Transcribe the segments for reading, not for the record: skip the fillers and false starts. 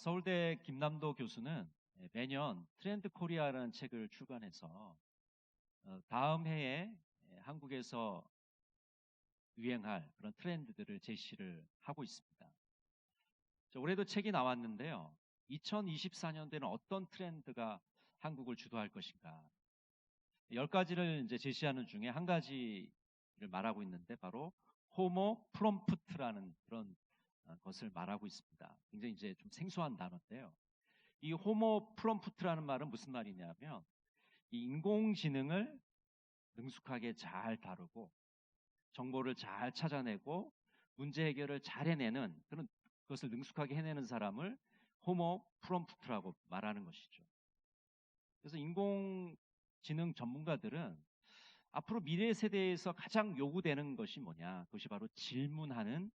서울대 김남도 교수는 매년 트렌드 코리아라는 책을 출간해서 다음 해에 한국에서 유행할 그런 트렌드들을 제시를 하고 있습니다. 올해도 책이 나왔는데요. 2024년도에는 어떤 트렌드가 한국을 주도할 것인가? 10가지를 이제 제시하는 중에 한 가지를 말하고 있는데 바로 호모 프롬프트라는 그런 것을 말하고 있습니다. 굉장히 이제 좀 생소한 단어인데요. 이 호모 프롬프트라는 말은 무슨 말이냐면 이 인공지능을 능숙하게 잘 다루고 정보를 잘 찾아내고 문제 해결을 잘 해내는 그런 것을 능숙하게 해내는 사람을 호모 프롬프트라고 말하는 것이죠. 그래서 인공지능 전문가들은 앞으로 미래 세대에서 가장 요구되는 것이 뭐냐? 그것이 바로 질문하는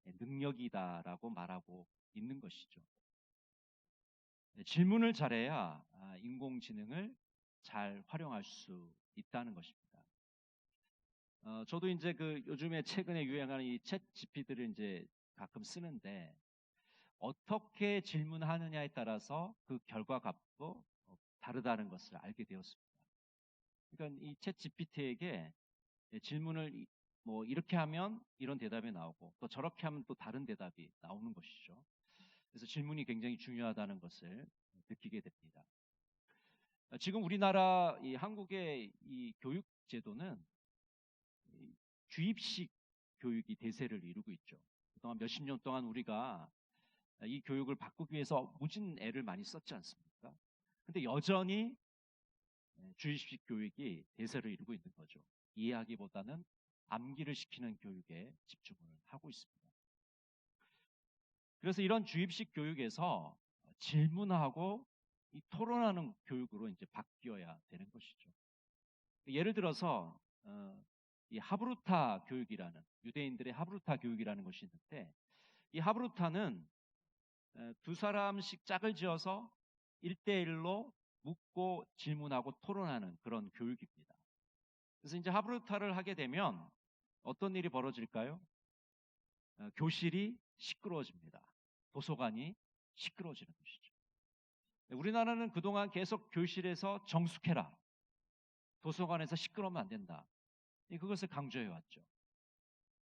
능력이다라고 말하고 있는 것이죠. 질문을 잘해야 인공지능을 잘 활용할 수 있다는 것입니다. 저도 이제 요즘에 최근에 유행하는 이 챗 GPT를 이제 가끔 쓰는데 어떻게 질문하느냐에 따라서 그 결과값도 다르다는 것을 알게 되었습니다. 그러니까 이 챗 GPT에게 질문을 뭐 이렇게 하면 이런 대답이 나오고 또 저렇게 하면 또 다른 대답이 나오는 것이죠. 그래서 질문이 굉장히 중요하다는 것을 느끼게 됩니다. 지금 우리나라 이 한국의 이 교육 제도는 주입식 교육이 대세를 이루고 있죠. 그동안 몇십 년 동안 우리가 이 교육을 바꾸기 위해서 무진 애를 많이 썼지 않습니까? 근데 여전히 주입식 교육이 대세를 이루고 있는 거죠. 이해하기보다는 암기를 시키는 교육에 집중을 하고 있습니다. 그래서 이런 주입식 교육에서 질문하고 이 토론하는 교육으로 이제 바뀌어야 되는 것이죠. 예를 들어서 이 하브루타 교육이라는 유대인들의 하브루타 교육이라는 것이 있는데 이 하브루타는 두 사람씩 짝을 지어서 1대1로 묻고 질문하고 토론하는 그런 교육입니다. 그래서 이제 하브루타를 하게 되면 어떤 일이 벌어질까요? 교실이 시끄러워집니다. 도서관이 시끄러워지는 것이죠. 우리나라는 그동안 계속 교실에서 정숙해라. 도서관에서 시끄러우면 안 된다. 그것을 강조해 왔죠.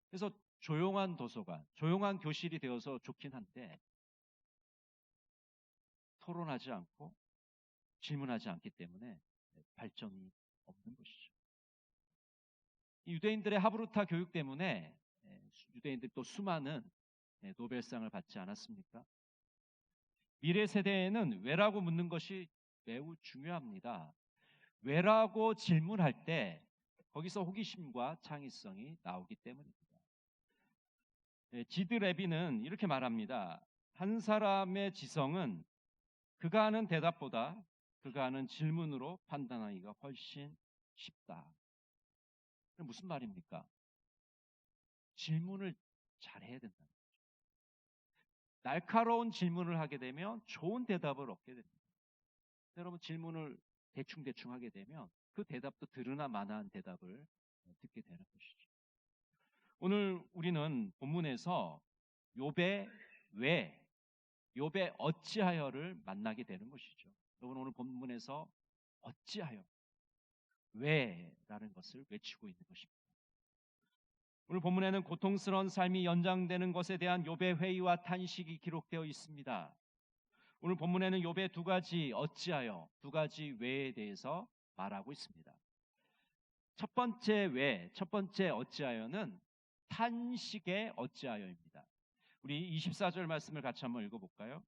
그래서 조용한 도서관, 조용한 교실이 되어서 좋긴 한데 토론하지 않고 질문하지 않기 때문에 발전이 없는 것이죠. 유대인들의 하브루타 교육 때문에 유대인들이 또 수많은 노벨상을 받지 않았습니까? 미래 세대에는 왜라고 묻는 것이 매우 중요합니다. 왜라고 질문할 때 거기서 호기심과 창의성이 나오기 때문입니다. 지드 레비는 이렇게 말합니다. 한 사람의 지성은 그가 하는 대답보다 그가 하는 질문으로 판단하기가 훨씬 쉽다. 무슨 말입니까? 질문을 잘해야 된다는 거죠. 날카로운 질문을 하게 되면 좋은 대답을 얻게 됩니다. 여러분 질문을 대충 하게 되면 그 대답도 들으나 마나한 대답을 듣게 되는 것이죠. 오늘 우리는 본문에서 욥의 왜, 욥의 어찌하여를 만나게 되는 것이죠. 여러분 오늘 본문에서 어찌하여, 왜라는 것을 외치고 있는 것입니다. 오늘 본문에는 고통스러운 삶이 연장되는 것에 대한 욥의 회의와 탄식이 기록되어 있습니다. 오늘 본문에는 욥의 두 가지 어찌하여, 두 가지 왜에 대해서 말하고 있습니다. 첫 번째 왜, 첫 번째 어찌하여는 탄식의 어찌하여입니다. 우리 24절 말씀을 같이 한번 읽어볼까요?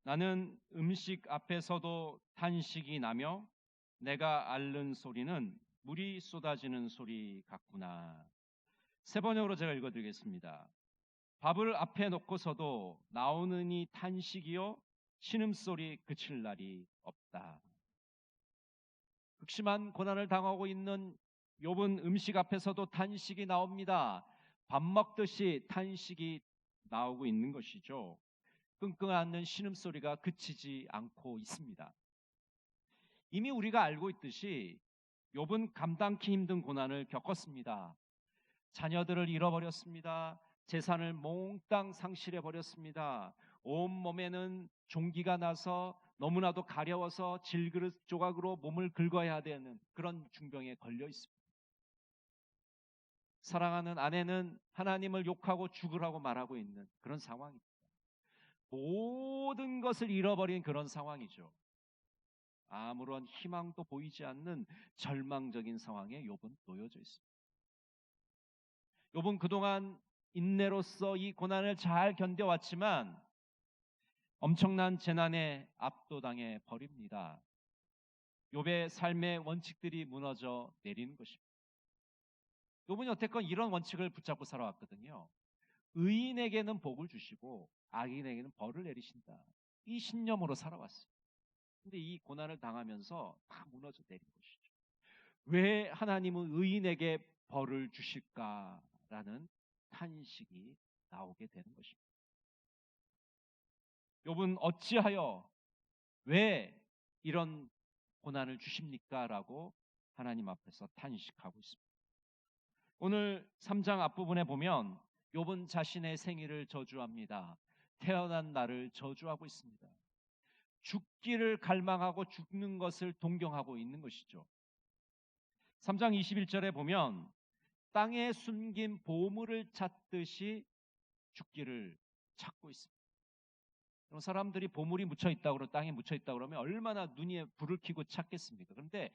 나는 음식 앞에서도 탄식이 나며 내가 앓는 소리는 물이 쏟아지는 소리 같구나. 세 번역으로 제가 읽어드리겠습니다. 밥을 앞에 놓고서도 나오느니 탄식이요 신음소리 그칠 날이 없다. 극심한 고난을 당하고 있는 욥은 음식 앞에서도 탄식이 나옵니다. 밥 먹듯이 탄식이 나오고 있는 것이죠. 끙끙 앓는 신음소리가 그치지 않고 있습니다. 이미 우리가 알고 있듯이 욥은 감당키 힘든 고난을 겪었습니다. 자녀들을 잃어버렸습니다. 재산을 몽땅 상실해버렸습니다. 온몸에는 종기가 나서 너무나도 가려워서 질그릇 조각으로 몸을 긁어야 되는 그런 중병에 걸려 있습니다. 사랑하는 아내는 하나님을 욕하고 죽으라고 말하고 있는 그런 상황입니다. 모든 것을 잃어버린 그런 상황이죠. 아무런 희망도 보이지 않는 절망적인 상황에 욥은 놓여져 있습니다. 욥은 그동안 인내로서 이 고난을 잘 견뎌왔지만 엄청난 재난에 압도당해 버립니다. 욥의 삶의 원칙들이 무너져 내리는 것입니다. 욥은 여태껏 이런 원칙을 붙잡고 살아왔거든요. 의인에게는 복을 주시고 악인에게는 벌을 내리신다. 이 신념으로 살아왔어요. 근데 이 고난을 당하면서 다 무너져 내린 것이죠. 왜 하나님은 의인에게 벌을 주실까라는 탄식이 나오게 되는 것입니다. 욥은 어찌하여 왜 이런 고난을 주십니까? 라고 하나님 앞에서 탄식하고 있습니다. 오늘 3장 앞부분에 보면 욥은 자신의 생일을 저주합니다. 태어난 날을 저주하고 있습니다. 죽기를 갈망하고 죽는 것을 동경하고 있는 것이죠. 3장 21절에 보면 땅에 숨긴 보물을 찾듯이 죽기를 찾고 있습니다. 사람들이 보물이 묻혀있다고 땅에 묻혀있다고 그러면 얼마나 눈에 불을 켜고 찾겠습니까? 그런데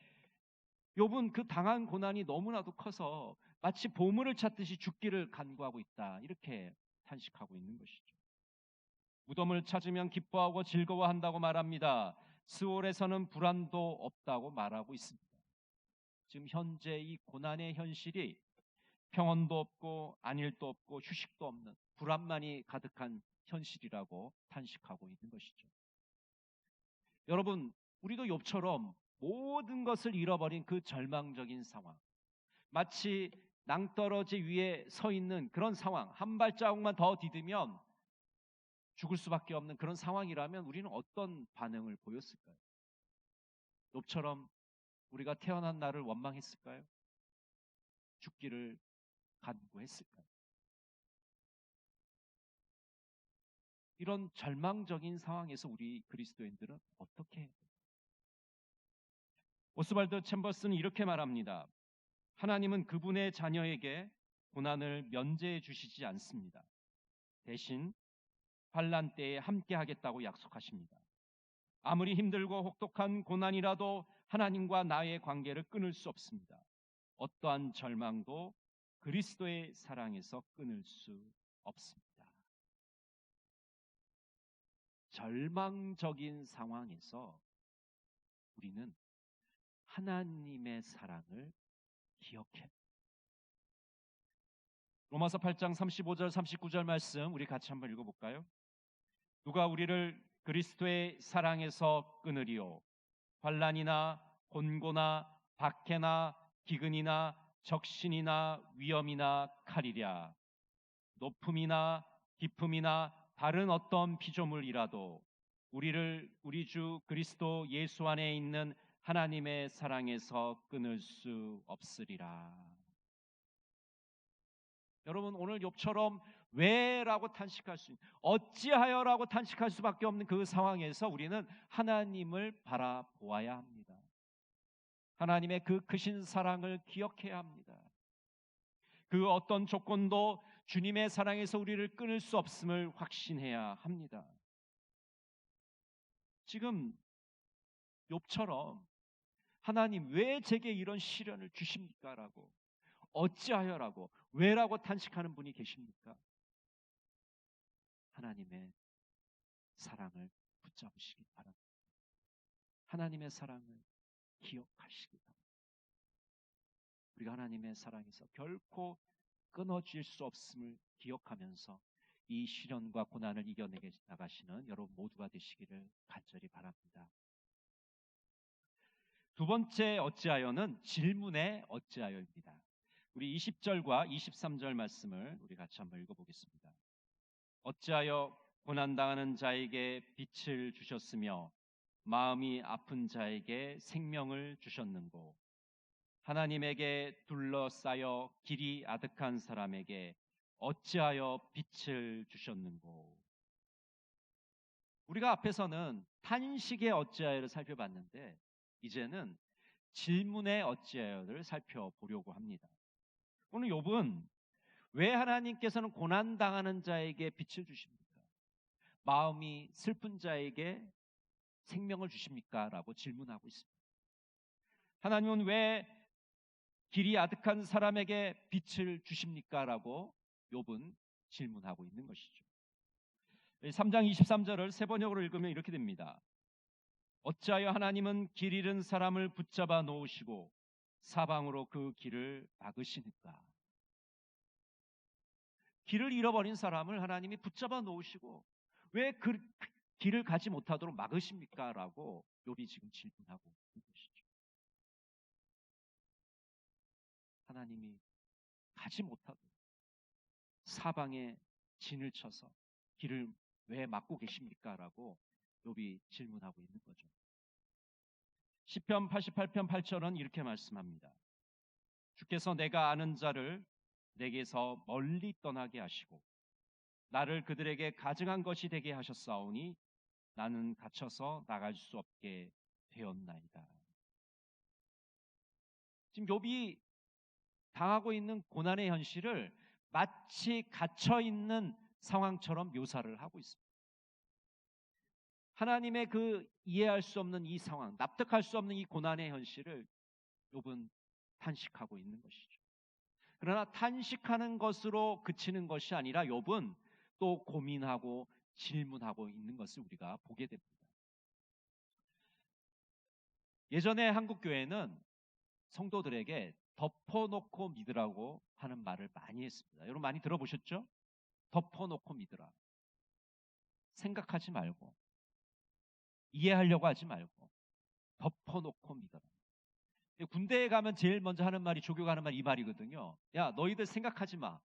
욥은 그 당한 고난이 너무나도 커서 마치 보물을 찾듯이 죽기를 간구하고 있다, 이렇게 탄식하고 있는 것이죠. 무덤을 찾으면 기뻐하고 즐거워한다고 말합니다. 스올에서는 불안도 없다고 말하고 있습니다. 지금 현재 이 고난의 현실이 평온도 없고 안일도 없고 휴식도 없는 불안만이 가득한 현실이라고 탄식하고 있는 것이죠. 여러분, 우리도 욥처럼 모든 것을 잃어버린 그 절망적인 상황, 마치 낭떠러지 위에 서 있는 그런 상황, 한 발자국만 더 디디면 죽을 수밖에 없는 그런 상황이라면 우리는 어떤 반응을 보였을까요? 욥처럼 우리가 태어난 날을 원망했을까요? 죽기를 간구했을까요? 이런 절망적인 상황에서 우리 그리스도인들은 어떻게 해야 될까요? 오스발드 챔버스는 이렇게 말합니다. 하나님은 그분의 자녀에게 고난을 면제해 주시지 않습니다. 대신 환난 때에 함께 하겠다고 약속하십니다. 아무리 힘들고 혹독한 고난이라도 하나님과 나의 관계를 끊을 수 없습니다. 어떠한 절망도 그리스도의 사랑에서 끊을 수 없습니다. 절망적인 상황에서 우리는 하나님의 사랑을 기억해. 로마서 8장 35절 39절 말씀 우리 같이 한번 읽어볼까요? 누가 우리를 그리스도의 사랑에서 끊으리요? 환난이나 곤고나 박해나 기근이나 적신이나 위험이나 칼이랴. 높음이나 깊음이나 다른 어떤 피조물이라도 우리를 우리 주 그리스도 예수 안에 있는 하나님의 사랑에서 끊을 수 없으리라. 여러분, 오늘 욥처럼 왜라고 탄식할 수 있는, 어찌하여라고 탄식할 수밖에 없는 그 상황에서 우리는 하나님을 바라보아야 합니다. 하나님의 그 크신 사랑을 기억해야 합니다. 그 어떤 조건도 주님의 사랑에서 우리를 끊을 수 없음을 확신해야 합니다. 지금 욥처럼 하나님 왜 제게 이런 시련을 주십니까? 라고, 어찌하여라고, 왜라고 탄식하는 분이 계십니까? 하나님의 사랑을 붙잡으시기 바랍니다. 하나님의 사랑을 기억하시기 바랍니다. 우리가 하나님의 사랑에서 결코 끊어질 수 없음을 기억하면서 이 시련과 고난을 이겨내게 나가시는 여러분 모두가 되시기를 간절히 바랍니다. 두 번째 어찌하여는 질문의 어찌하여입니다. 우리 20절과 23절 말씀을 우리 같이 한번 읽어보겠습니다. 어찌하여 고난당하는 자에게 빛을 주셨으며 마음이 아픈 자에게 생명을 주셨는고, 하나님에게 둘러싸여 길이 아득한 사람에게 어찌하여 빛을 주셨는고. 우리가 앞에서는 탄식의 어찌하여를 살펴봤는데 이제는 질문의 어찌하여를 살펴보려고 합니다. 오늘 욥은 왜 하나님께서는 고난당하는 자에게 빛을 주십니까? 마음이 슬픈 자에게 생명을 주십니까? 라고 질문하고 있습니다. 하나님은 왜 길이 아득한 사람에게 빛을 주십니까? 라고 욥은 질문하고 있는 것이죠. 3장 23절을 세 번역으로 읽으면 이렇게 됩니다. 어찌하여 하나님은 길 잃은 사람을 붙잡아 놓으시고 사방으로 그 길을 막으시니까. 길을 잃어버린 사람을 하나님이 붙잡아 놓으시고 왜 그 길을 가지 못하도록 막으십니까? 라고 욥이 지금 질문하고 있는 것이죠. 하나님이 가지 못하도록 사방에 진을 쳐서 길을 왜 막고 계십니까? 라고 욥이 질문하고 있는 거죠. 시편 88편 8절은 이렇게 말씀합니다. 주께서 내가 아는 자를 내게서 멀리 떠나게 하시고 나를 그들에게 가증한 것이 되게 하셨사오니 나는 갇혀서 나갈 수 없게 되었나이다. 지금 욥이 당하고 있는 고난의 현실을 마치 갇혀 있는 상황처럼 묘사를 하고 있습니다. 하나님의 그 이해할 수 없는 이 상황, 납득할 수 없는 이 고난의 현실을 욥은 탄식하고 있는 것이죠. 그러나 탄식하는 것으로 그치는 것이 아니라 욥은 또 고민하고 질문하고 있는 것을 우리가 보게 됩니다. 예전에 한국 교회는 성도들에게 덮어놓고 믿으라고 하는 말을 많이 했습니다. 여러분 많이 들어보셨죠? 덮어놓고 믿으라. 생각하지 말고 이해하려고 하지 말고 덮어놓고 믿어라. 군대에 가면 제일 먼저 하는 말이, 조교가 하는 말이 이 말이거든요. 야, 너희들 생각하지 마.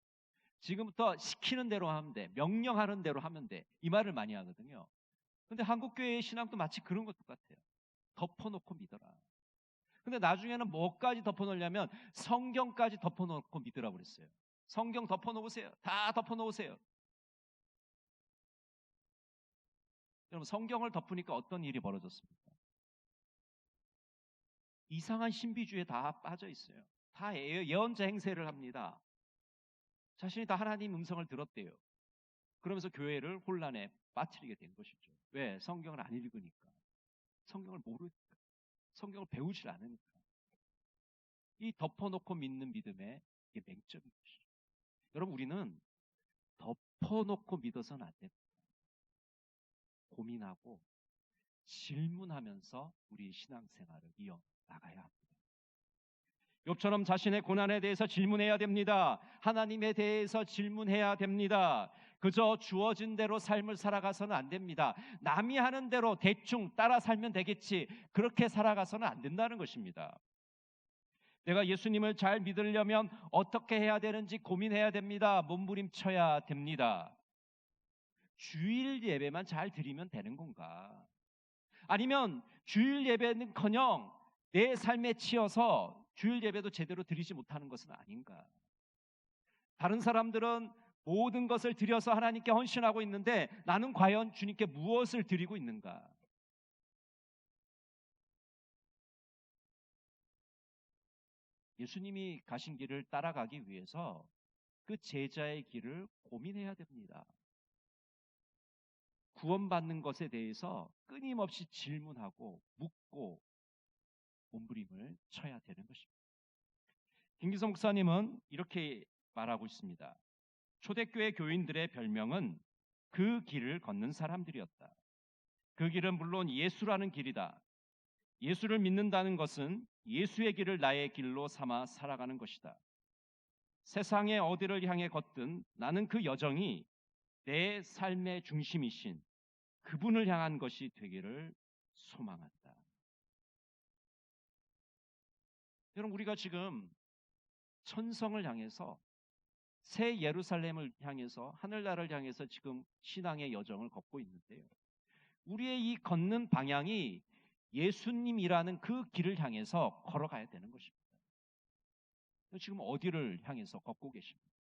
지금부터 시키는 대로 하면 돼. 명령하는 대로 하면 돼. 이 말을 많이 하거든요. 근데 한국교회의 신앙도 마치 그런 것 똑같아요. 덮어놓고 믿어라. 근데 나중에는 뭐까지 덮어놓으려면 성경까지 덮어놓고 믿으라고 그랬어요. 성경 덮어놓으세요. 다 덮어놓으세요. 여러분, 성경을 덮으니까 어떤 일이 벌어졌습니까? 이상한 신비주의에 다 빠져 있어요. 다 예언자 행세를 합니다. 자신이 다 하나님 음성을 들었대요. 그러면서 교회를 혼란에 빠뜨리게 된 것이죠. 왜? 성경을 안 읽으니까. 성경을 모르니까. 성경을 배우질 않으니까. 이 덮어놓고 믿는 믿음의 이게 맹점인 것이죠. 여러분, 우리는 덮어놓고 믿어서는 안 됩니다. 고민하고 질문하면서 우리 신앙생활을 이어나가야 합니다. 욥처럼 자신의 고난에 대해서 질문해야 됩니다. 하나님에 대해서 질문해야 됩니다. 그저 주어진 대로 삶을 살아가서는 안 됩니다. 남이 하는 대로 대충 따라 살면 되겠지, 그렇게 살아가서는 안 된다는 것입니다. 내가 예수님을 잘 믿으려면 어떻게 해야 되는지 고민해야 됩니다. 몸부림쳐야 됩니다. 주일 예배만 잘 드리면 되는 건가? 아니면 주일 예배는커녕 내 삶에 치여서 주일 예배도 제대로 드리지 못하는 것은 아닌가? 다른 사람들은 모든 것을 드려서 하나님께 헌신하고 있는데 나는 과연 주님께 무엇을 드리고 있는가? 예수님이 가신 길을 따라가기 위해서 그 제자의 길을 고민해야 됩니다. 구원받는 것에 대해서 끊임없이 질문하고 묻고 몸부림을 쳐야 되는 것입니다. 김기성 목사님은 이렇게 말하고 있습니다. 초대교회 교인들의 별명은 그 길을 걷는 사람들이었다. 그 길은 물론 예수라는 길이다. 예수를 믿는다는 것은 예수의 길을 나의 길로 삼아 살아가는 것이다. 세상의 어디를 향해 걷든 나는 그 여정이 내 삶의 중심이신 그분을 향한 것이 되기를 소망한다. 여러분, 우리가 지금 천성을 향해서, 새 예루살렘을 향해서, 하늘나라를 향해서 지금 신앙의 여정을 걷고 있는데요, 우리의 이 걷는 방향이 예수님이라는 그 길을 향해서 걸어가야 되는 것입니다. 지금 어디를 향해서 걷고 계십니까?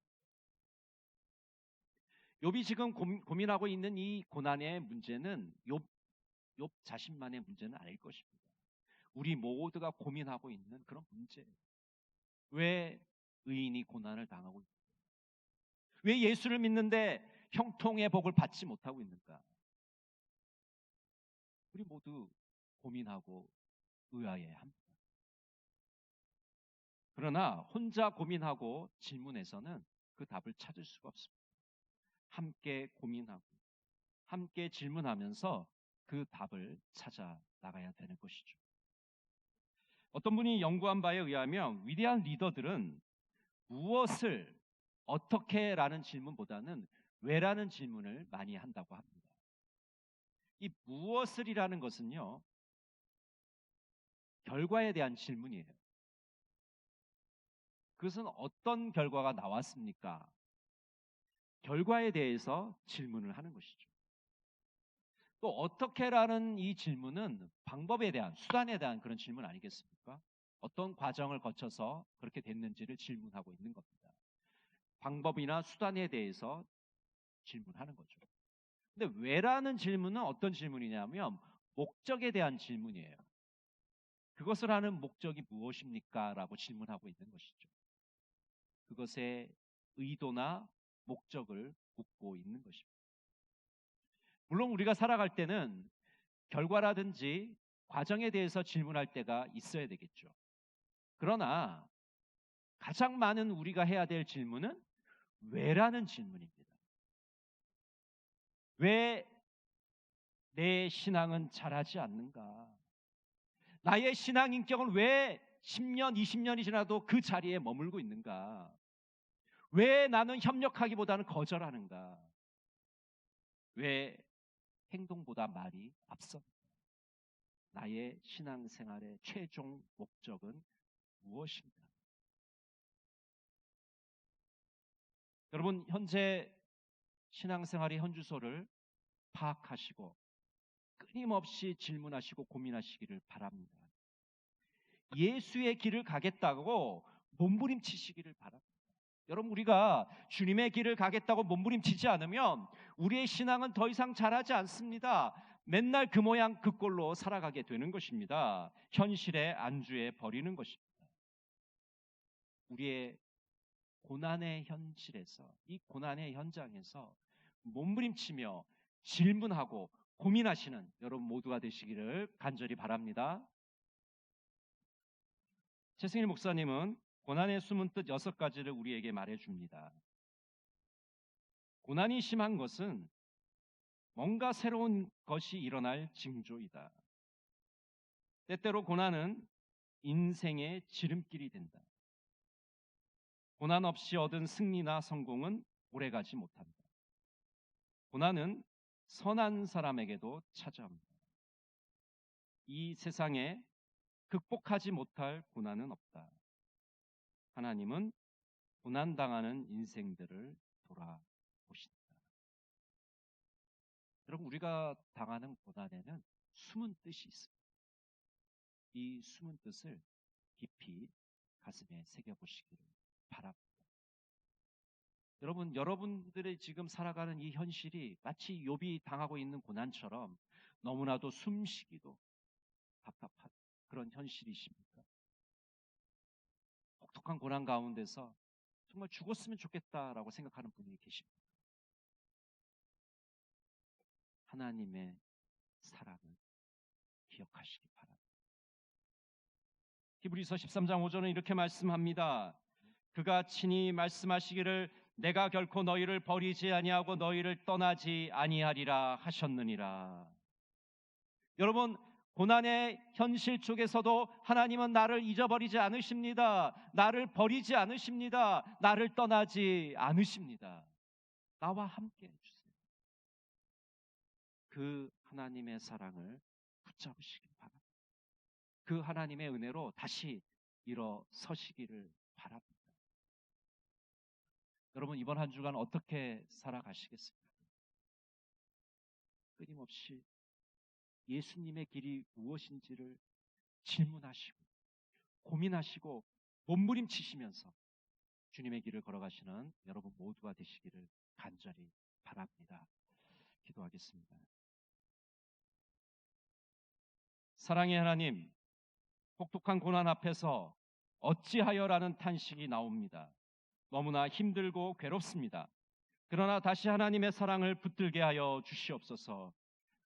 욥이 지금 고민하고 있는 이 고난의 문제는 욥 자신만의 문제는 아닐 것입니다. 우리 모두가 고민하고 있는 그런 문제예요. 왜 의인이 고난을 당하고 있는가? 왜 예수를 믿는데 형통의 복을 받지 못하고 있는가? 우리 모두 고민하고 의아해야 합니다. 그러나 혼자 고민하고 질문해서는 그 답을 찾을 수가 없습니다. 함께 고민하고 함께 질문하면서 그 답을 찾아 나가야 되는 것이죠. 어떤 분이 연구한 바에 의하면 위대한 리더들은 무엇을 어떻게 라는 질문보다는 왜라는 질문을 많이 한다고 합니다. 이 무엇을이라는 것은요, 결과에 대한 질문이에요. 그것은 어떤 결과가 나왔습니까? 결과에 대해서 질문을 하는 것이죠. 또 어떻게라는 이 질문은 방법에 대한, 수단에 대한 그런 질문 아니겠습니까? 어떤 과정을 거쳐서 그렇게 됐는지를 질문하고 있는 겁니다. 방법이나 수단에 대해서 질문하는 거죠. 근데 왜라는 질문은 어떤 질문이냐면 목적에 대한 질문이에요. 그것을 하는 목적이 무엇입니까? 라고 질문하고 있는 것이죠. 그것의 의도나 목적을 묻고 있는 것입니다. 물론 우리가 살아갈 때는 결과라든지 과정에 대해서 질문할 때가 있어야 되겠죠. 그러나 가장 많은 우리가 해야 될 질문은 왜라는 질문입니다. 왜 내 신앙은 자라지 않는가? 나의 신앙 인격은 왜 10년, 20년이 지나도 그 자리에 머물고 있는가? 왜 나는 협력하기보다는 거절하는가? 왜 행동보다 말이 앞섭니까? 나의 신앙생활의 최종 목적은 무엇인가? 여러분, 현재 신앙생활의 현주소를 파악하시고 끊임없이 질문하시고 고민하시기를 바랍니다. 예수의 길을 가겠다고 몸부림치시기를 바랍니다. 여러분, 우리가 주님의 길을 가겠다고 몸부림치지 않으면 우리의 신앙은 더 이상 자라지 않습니다. 맨날 그 모양 그 꼴로 살아가게 되는 것입니다. 현실에 안주해 버리는 것입니다. 우리의 고난의 현실에서, 이 고난의 현장에서 몸부림치며 질문하고 고민하시는 여러분 모두가 되시기를 간절히 바랍니다. 최승일 목사님은 고난의 숨은 뜻 6가지를 우리에게 말해줍니다. 고난이 심한 것은 뭔가 새로운 것이 일어날 징조이다. 때때로 고난은 인생의 지름길이 된다. 고난 없이 얻은 승리나 성공은 오래가지 못한다. 고난은 선한 사람에게도 찾아옵니다. 이 세상에 극복하지 못할 고난은 없다. 하나님은 고난당하는 인생들을 돌아보신다. 여러분, 우리가 당하는 고난에는 숨은 뜻이 있습니다. 이 숨은 뜻을 깊이 가슴에 새겨보시기를 바랍니다. 여러분, 여러분들의 지금 살아가는 이 현실이 마치 욥이 당하고 있는 고난처럼 너무나도 숨쉬기도 답답한 그런 현실이십니까? 혹독한 고난 가운데서 정말 죽었으면 좋겠다라고 생각하는 분이 계십니다. 하나님의 사랑을 기억하시기 바랍니다. 히브리서 13장 5절은 이렇게 말씀합니다. 그가 친히 말씀하시기를 내가 결코 너희를 버리지 아니하고 너희를 떠나지 아니하리라 하셨느니라. 여러분, 고난의 현실 쪽에서도 하나님은 나를 잊어버리지 않으십니다. 나를 버리지 않으십니다. 나를 떠나지 않으십니다. 나와 함께 해주세요. 그 하나님의 사랑을 붙잡으시길 바랍니다. 그 하나님의 은혜로 다시 일어서시기를 바랍니다. 여러분, 이번 한 주간 어떻게 살아가시겠습니까? 끊임없이 예수님의 길이 무엇인지를 질문하시고 고민하시고 몸부림치시면서 주님의 길을 걸어가시는 여러분 모두가 되시기를 간절히 바랍니다. 기도하겠습니다. 사랑의 하나님, 혹독한 고난 앞에서 어찌하여라는 탄식이 나옵니다. 너무나 힘들고 괴롭습니다. 그러나 다시 하나님의 사랑을 붙들게 하여 주시옵소서.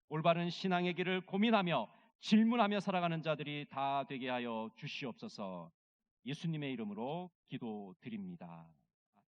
올바른 신앙의 길을 고민하며 질문하며 살아가는 자들이 다 되게 하여 주시옵소서. 예수님의 이름으로 기도드립니다.